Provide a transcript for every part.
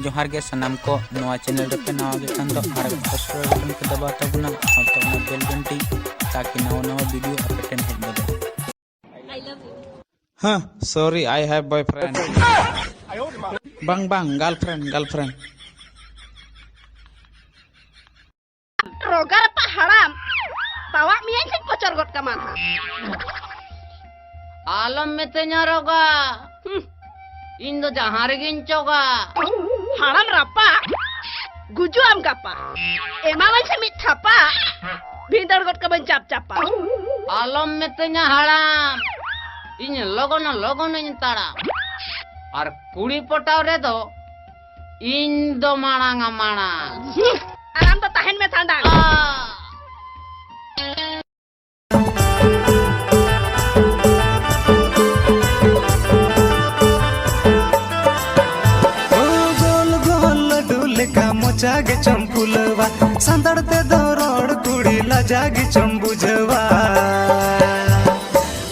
जोहार के सनाम को नवा चैनल पे नवा के खान तो सब्सक्राइब बटन पे दबा तबना और तो बेल घंटी ताकि नवा नवा वीडियो अपडेट हो जाए। I love you. हाँ sorry I have boyfriend. Bang Bang girlfriend Rogar apa haram? Tawa mian sih bocor got ke mana? आलम में तेnya roga, Indo jahar gincoga. Haram rapa? Guju am kapa? Emawan sih mit apa? Bindar got ke bencap capa? आलम में तेnya haram, Inya logo na nyentara. Ar kuri potau re do, Indo mananga manang. Alam to tahan me tandang. जागे चंपुलवा संदड़ते दौड़ कुड़ी ला जागे चंबुझवा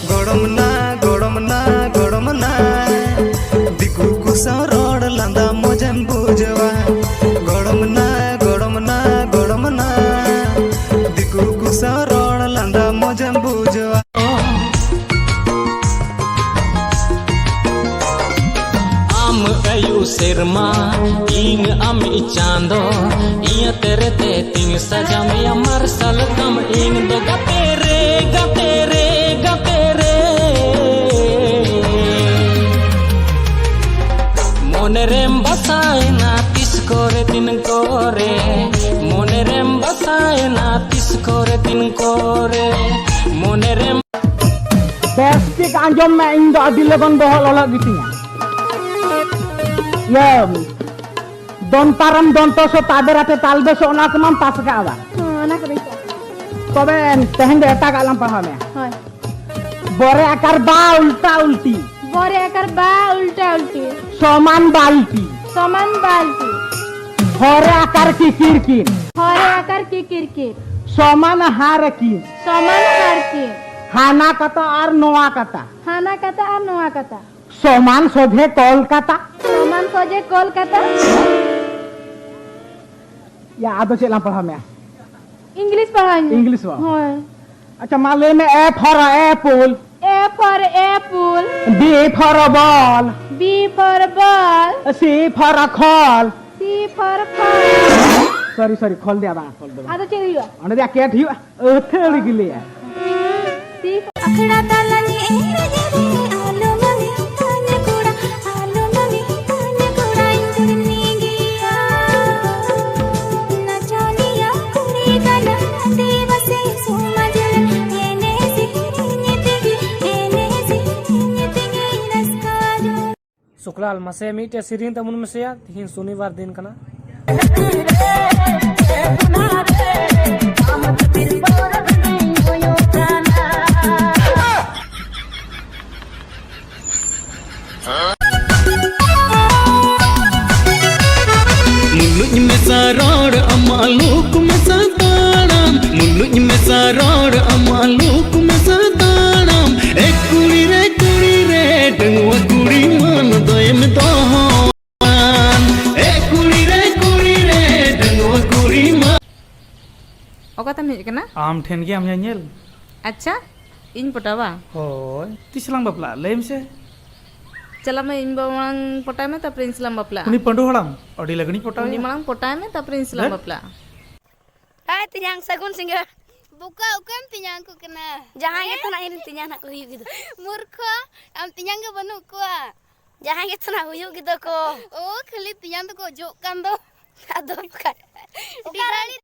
गोड़म ना दिकु कुसा road लंदा मोजन बुझवा गोड़म ना दिकु कुसा road लंदा मोजन बुझवा सेरमा इंग अमी चांदो इया तेरे ते तिंग सजा में मरसल कम इंग दो गपेरे मोने रेम बसाए ना तिस कोरे दिन कोरे मोने रेम बसाए ना तिस कोरे दिन कोरे मोने रेम बेस्टिक आंजम में इंग अभी लगन बहल अलग गितिया ये don param don toso taberate talbeso ona kemam pas ka awa Anak beso. tobe tehen de eta kalam paham ya Hoy. bore akar ba ulta ulti Bore akar ba ulta ulti. soman balti hore akar kikirkin Hore akar kikir. soman harakin Soman harki. hana kata ar noa kata Hana kata ar noa kata. soman sodhe kolkata Soman soje Kolkata. ya ado cek lam paham ya English पढ़ाएंगे. English wa होय. अच्छा मान ले में A for apple A for apple. B for ball B for ball. C for call C for fall. sorry खोल दिया बा खोल दे Ada ceri juga. अंडे दिया क्या ठीक थोड़ी गिले है C अखड़ा तालनी आलो मनी ताने कुड़ा इंद्रनी गिया नचानिया कुरी गना देवसे सुमजल एने सिनितिगी नस्काजो शुक्लाल मसे मीटे सिरीन तमुन मसेया तिहिन शनिवार दिन कना मुल्लुज में सारोड़ अमालूक में सदाड़म मुल्लुज में सारोड़ अमालूक में सदाड़म एक कुड़ी रे डंगवा कुड़ी मान दोय में दोहन एक कुड़ी रे डंगवा कुड़ी मान ओका तम हेज कना आम ठेन के हम nyel अच्छा इन पटावा होय तिसलां बापला लेम से चला मैं इन बवांग पटाय में तापर इस्लाम बापला उनी पंडो हड़ाम अडी लगनी पटाव उनी मांग पटाय में तापर इस्लाम बापला Hai tinyang sagun singa. Buka ukam tinyang ku kena. Jangan gitu nak irin tinyang nak huyuk gitu. Murko, am tinyang ke banu ku. Jangan gitu nak huyuk gitu ko. Oh, khali tinyang tu ko jok kan do. Ado bukan. Didali.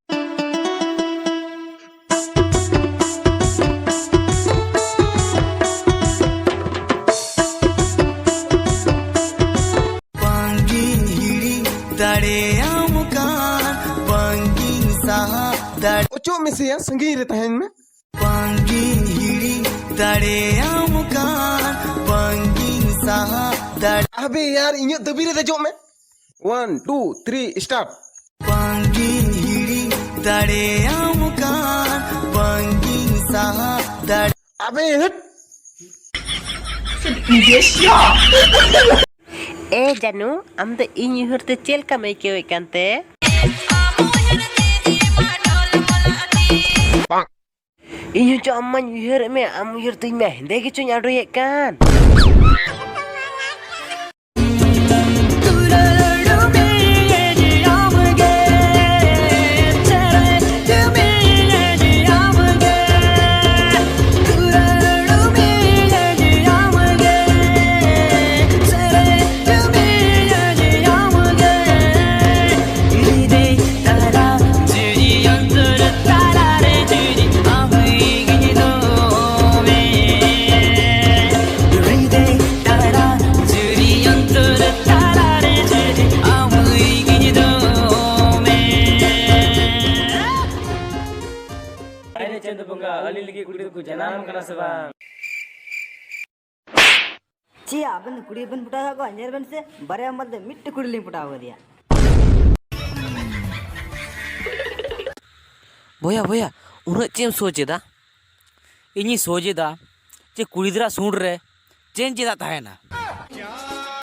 Pangi हिड़ी दाड़े आमुकान Pangi Saha दाड़े ओचो में से संगी रहता है इनमें पांगी हिड़ी दाड़े आमुकान पांगी साहा दाड़े अबे यार इन्हें दबी रहता जो में 1 2 3 स्टार्ट पांगी हिड़ी दाड़े आमुकान पांगी साहा दाड़े अबे हट ए जानू आम तो इन उहरते चेल का मैं क्यों इकंते इन जो अम्मा उहर में आम उहर तो मैं हिंदे की चुन आडो ये कान ची आपन कुड़ी बन पुटा को अंजर बन से बरे मध्य मिट्टी कुड़ी लिंग पुटा हो दिया भैया भैया उन्हें चेम सोचे दा इन्हीं सोचे दा जे कुड़ी दरा सूंड रे चेन चेदा ताहे ना